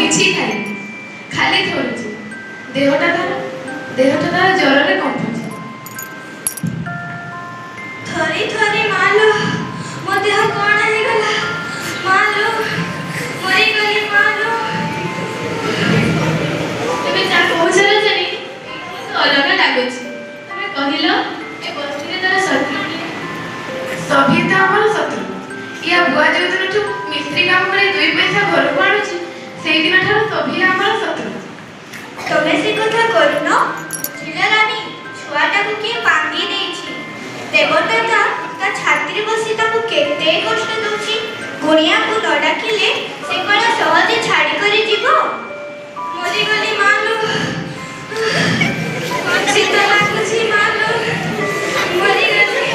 କିଛି ଖାଇନି, ଖାଲି ଥରୁଛି। ଦେହଟା ତାର ଜ୍ୱରରେ କମ୍ପୁଛି। ଥରି ଥରି ମାଲୋ ମୋ ଦେହ କଣ ହେଇଗଲା, ମାଲୋ ମରିଗଲି ମାଲୋ। ତମେ ଯାହା କହୁଛ ରଜନୀ, ଅଲଗା ଲାଗୁଛି। ତମେ କହିଲ ଏ ବସ୍ତିରେ ତାର ଶତ୍ରୁ କିଏ? ସଭିଏଁ ଆମର ଶତ୍ରୁ। ୟା ବୁଆ ଯୋଉଦିନଠୁ ମିସ୍ତ୍ରୀ କାମ କରି 2 ପଇସା ଘରକୁ ଆଣୁଛି, ସେଇଦିନଠାରୁ ସଭିଏଁ ଆମର ଶତ୍ରୁ। ତମେ ସେ କଥା କରୁନ। ଝିଲରାଣୀ, ଛୁଆଟାକୁ କିଏ ପାଙ୍ଗି ଦେଇଛି। ଦେବତା ତା ଛାତିରେ ବସି ତାକୁ କେତେ କଷ୍ଟ ଦଉଛି। ଗୁଣିଆକୁ ନ ଡାକିଲେ ସେ କଣ ସହଜେ ଛାଡ଼ି କରି ଯିବ? ମରିଗଲି ମାଲୋ, ଶୀତ ଲାଗୁଛି ମାଲୋ, ମରିଗଲି,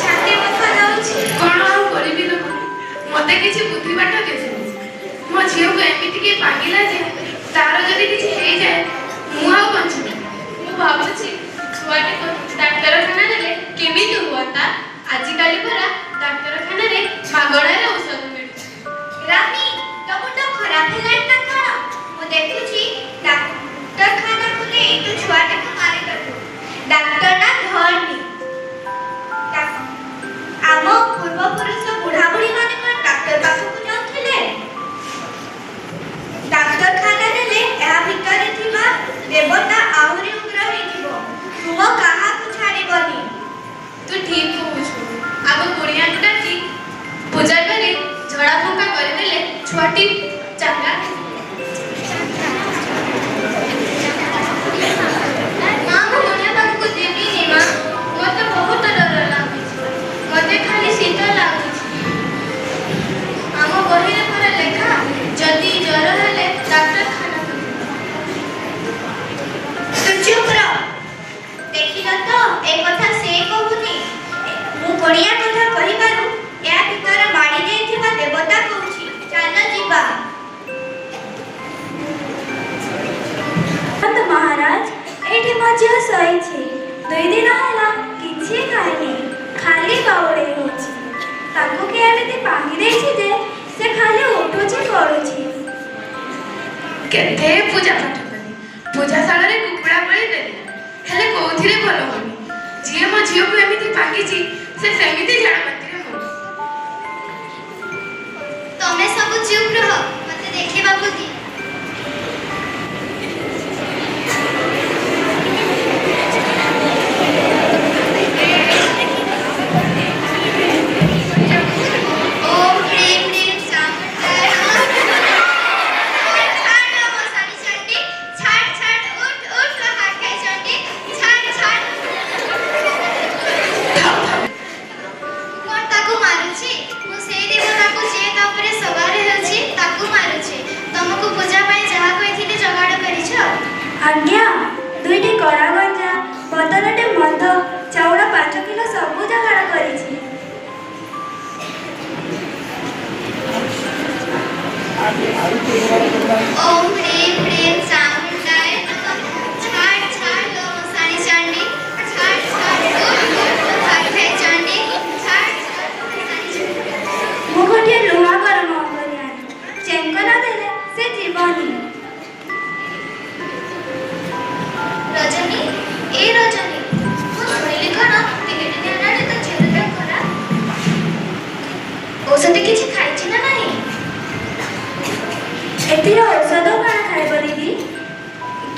ଛାତି ବଥା ଦଉଛି। କଣ ଆଉ କରିବି ଲୋ? ମତେ କିଛି ବୁଦ୍ଧି ବାଟ ଦିଶୁନି। ମୋ ଝିଅକୁ ଏମିତି କିଏ ପାଙ୍ଗିଲା ଯେ ତାର ଯଦି କିଛି ହେଇଯାଏ ମୁଁ ଆଉ ବଞ୍ଚିବି। ମୁଁ ଭାବୁଛି ଛୁଆଟିକୁ ଡାକ୍ତରଖାନା ନେଲେ କେମିତି ହୁଅନ୍ତା। ଆଜିକାଲି ପରା ଡାକ୍ତରଖାନାରେ ମାଗଣାରେ ଔଷଧ ମିଳୁଛି। ରାନୀ, ତୋ ମୁଣ୍ଡ ଖରାପ ହେଲାଣି ନା କଣ? ମୁଁ ଦେଖୁଛି ଡାକ୍ତରଖାନାକୁ ନେଇ ତୁ ଛୁଆଟାକୁ ମାରିଦେବୁ। ଡାକ୍ତର ନା ଧରନି। ଆମ ପୂର୍ବପୁରୁଷ ବୁଢ଼ାବୁଢ଼ୀ ମାନେ କଣ ଡାକ୍ତର ପାଖକୁ ଯାଉଥିଲେ? ଡାକ୍ତରଖାନା ନେଲେ ଏହା ଭିତରେ ଥିବା ଦେବତା ଆହୁରି ଉଗ୍ର ହେଇଯିବ। ତୁମ କାହାକୁ ଛାଡ଼ିବନି। ତୁ ଠିକ୍ କହୁଛୁ। ଆଗ କୁଣିଆକୁ ଡାକି ପୂଜା କରି ଝଡ଼ା ଫୁଙ୍କା କରିଦେଲେ ଛୁଆଟି ଚାଙ୍ଗା ହେଇଯିବ। ମା, ମୁଁ କୁଣିଆ ପାଖକୁ ଯିବିନି ମା। ମୋତେ ବହୁତ ଡର ଲାଗୁଛି। ମୋତେ ଖାଲି ଶୀତ ଲାଗୁଛି। ଆମ ବହିରେ ପରା ଲେଖା, ଯଦି ଜ୍ୱର ହେଲେ ଡାକ୍ତରଖାନାକୁ ଯିବ। ତୁ ଚୁପ୍ ରହ। ଦେଖିଲ ତ, ଏ କଥା ସେ କହୁନି। ମୁଁ କୁଣିଆ କଥା କହିବାରୁ ଏହା ଭିତରେ ମାଡ଼ି ଯାଇଥିବା ଦେବତା କହୁଛି। ଚାଲ ଯିବା। ମହାରାଜ, ଏଇଠି ମୋ ଝିଅ ଶୋଇଛି। 2 ଦିନ ହେଲା କିଛି ଖାଇନି, ଖାଲି ବାଉଳେଇ ହେଉଛି। ତାକୁ କିଏ ଏମିତି ପାଙ୍ଗି ଦେଇଛି ଯେ ସେ ଖାଲି ଉଠୁଛି ପଡ଼ୁଛି। କେତେ ପୂଜା ପାଠ କଲି, ପୂଜାଶାଳରେ କୁକୁଡ଼ା ବଳି ଦେଲି, ହେଲେ କୋଉଥିରେ ଭଲ ହଉନି। ଯିଏ ମୋ ଝିଅକୁ ଏମିତି ପାଙ୍ଗିଛି ସେ ସେମିତି ଝାଡ଼ାବାନ୍ତିରେ ମରୁ। ତମେ ସବୁ ଚୁପ୍ ରହ, ମୋତେ ଦେଖିବାକୁ ଦିଅ। ଆଜ୍ଞା, 2ଟି କଳା ଗଞ୍ଜା, ବଦନଟେ ମଦ, ଚାଉଳ 5 କିଲୋ ସବୁ ଯୋଗାଡ଼ କରିଛି। ଓମ୍ ହ୍ରୀଂ ହ୍ରୀଂ ଚାମୁଣ୍ଡାୟ ନମଃ। ଛାଡ଼ ଛାଡ଼ ଲୋ ମଶାଣି ଚାଣ୍ଡୀ, ଛାଡ଼ ଛାଡ଼ ଉଠ ଉଠ ଖାଇ ଚାଣ୍ଡୀ, ଛାଡ଼ ଛାଡ଼ ମଶାଣି ଚାଣ୍ଡୀ। ମୁଁ ଗୋଟିଏ ଲୁହା ଗରମ କରି ଆଣି, ଚେଙ୍କ ନ ଦେଲେ ସେ ଯିବନି। ରଜନୀ, ଏ ରଜନୀ, ମୁଁ ଶୁଣିଲି କଣ 3 ଦିନ ହେଲାଣି ତୋ ଝିଅର ଦେହ ଖରାପ। ଔଷଧ କିଛି ଖାଇଛି ନା ନାହିଁ? ଏଥିରେ ଔଷଧ କଣ ଖାଇବ ଦିଦି?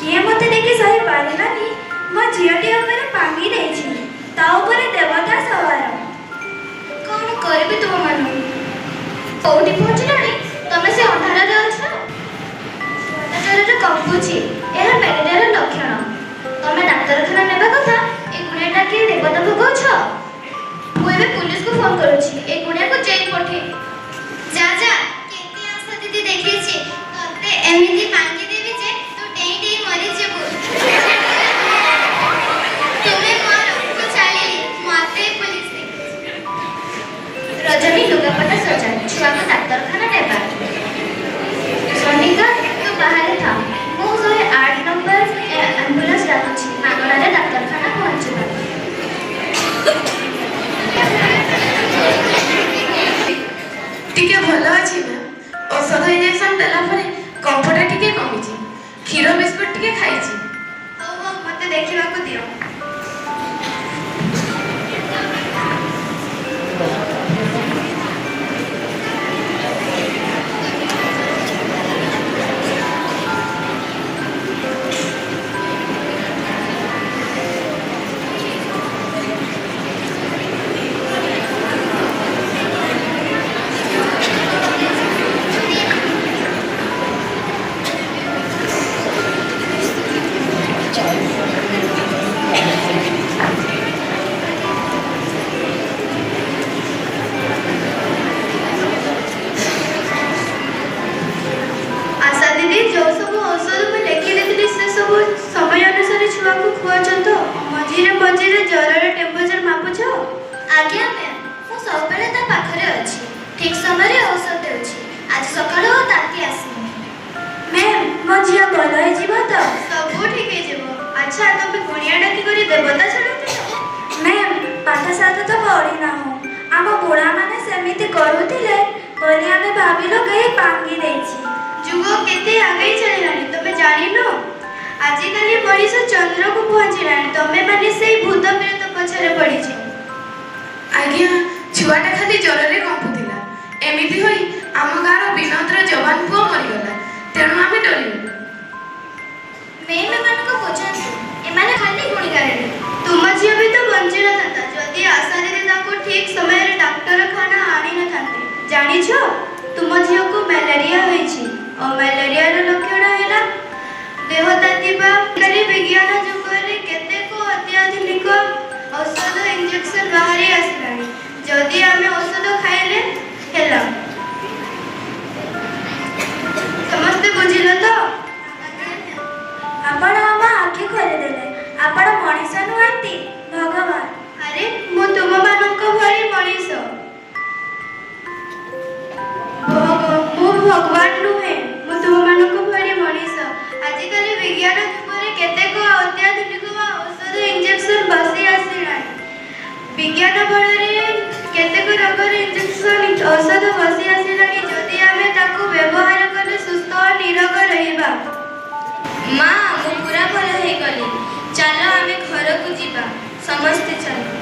କିଏ ମୋତେ ଦେଖି ସହି ପାରିଲାନି। ମୋ ଝିଅଟି ଉପରେ ପାଙ୍ଗି ଦେଇଛି, ତା ଉପରେ ଦେବତା ସବାର। କଣ କରିବି ତୁମମାନଙ୍କୁ? କୋଉଠି ପହଞ୍ଚିଲାଣି? ତମେ ସେ ଅନ୍ଧାରରେ ଅଛ? ଜ୍ୱରରେ କମ୍ପୁଛି, ଏହା ମ୍ୟାଲେରିଆର ଲକ୍ଷଣ। ତମେ ଡାକ୍ତରଖାନା ନେବା କଥା, ଏ ଗୁଣିଆଟା କିଏ ଦେବତା ଭୋଗଉଛ? ମୁଁ ଏବେ ପୁଲିସକୁ ଫୋନ କରୁଛି। ଏ ଗୁଣିଆକୁ ଜେଲ୍ ପଠେଇ। ଯା ଯା, କେତେ ଆଶା ଦିଦି ଦେଖିଛି ତତେ ଏମିତି ପାଙ୍ଗି ଦେବି ଯେ ତୁ ଡେଇଁ ଡେଇଁ ମରିଯିବୁ। ତୁମେ ମର, ମୁଁ ଚାଲିଲି, ମତେ ପୁଲିସ ଦେଖିଛି। ରଜନୀ, ଲୁଗାପଟା ସଜା, ଛୁଆକୁ ଡାକ୍ତରଖାନା ନେବା। ସନିକା, ତୁ ବାହାରେ ଥା, ମୁଁ 108 ନମ୍ବର ଆମ୍ବୁଲାନ୍ସ ଡାକୁଛି। ମାଗଣାରେ ଡାକ୍ତରଖାନା ପହଞ୍ଚିବା। ଟିକେ ଭଲ ଅଛି ନା? ଔଷଧ ଇଞ୍ଜେକ୍ସନ ଦେଲା କମ୍ଫଟା ଟିକେ କମିଛି। କ୍ଷୀର ବିସ୍କୁଟ ଟିକେ ଖାଇଛି। ହଉ ହଉ ମୋତେ ଦେଖିବାକୁ ଦିଅ। आशा दीदी जो सब औषध में लेखि देथिली से सब समय अनुसार छुआ को खुआछ तो मझिरे मझिरे ज्वरर टेम्परेचर मापुछ? आज्ञा मैम मु सब बेले ता पाखरे अछि ठीक समय रे औषध देउछि। आज सकाळ ओ ताती आसी मैम मो झिया भल होई जीव तो सब ठीक हे जीव। अच्छा तबे गुणिया डाकी करी देवता छडते मैम पाठशाला तो पढ़ी ना हो आम बुढ़ा माने सेमिति करूथिले बोली आमे भाबिलो कहीं पांगी देछि। जुग केते आगे चलिलानी तबे जानिनो आजिकाली मनीष चंद्र को पहुंचिलानी तमे माने सेई भूत प्रेत पछरे पड़िछि। आज्ञा छुआटा खाली ज्वରରେ କମ୍ପୁଥିଲା। ଏମିତି ହୋଇ ଆମ ଗାଁର ବିନୋଦର ଯବାନ ପୁଅ ମରିଗଲା। ତେଣୁ ଆମେ ଡରିଗଲୁ। मैम एमानको बुझाନ୍ତୁ एमाने खाली गुणगारेनी तुम झियो भी तो बंची न थाता जदी आशा दीदी ताको ठीक समय रे डाक्टरखाना आनी न थाते। जानिछो तुम झियो को मलेरिया होईछि और मलेरिया रो लक्षण हैला देह तातिबा। कली विज्ञान जुगरे केते को अत्याधुनिक औषध इंजेक्शन बाहरी आसिलानी जदी आमे औषध खाइले हेला। समस्त बुझिलो तो? आपण आमा आखि खोली देले आपण मनीष नुहंती भगवान। अरे मु तुम मानक भरी मनीष मु भगवान नुहे मु तुम मानक भरी मनीष। आजिकाली विज्ञान जुगरे केतेक अत्याधुनिक औषध इंजेक्शन बसी आसिलानी विज्ञान बଳରେ केतेक रोगर इंजेक्शन औषध बसी आसिलानी जदी आमे ताको व्यवहार कले सुस्थ और निरोग रहिबा। माँ मु पूरा भल हो गली चलो आमे घर को जीवा समस्ते चलो।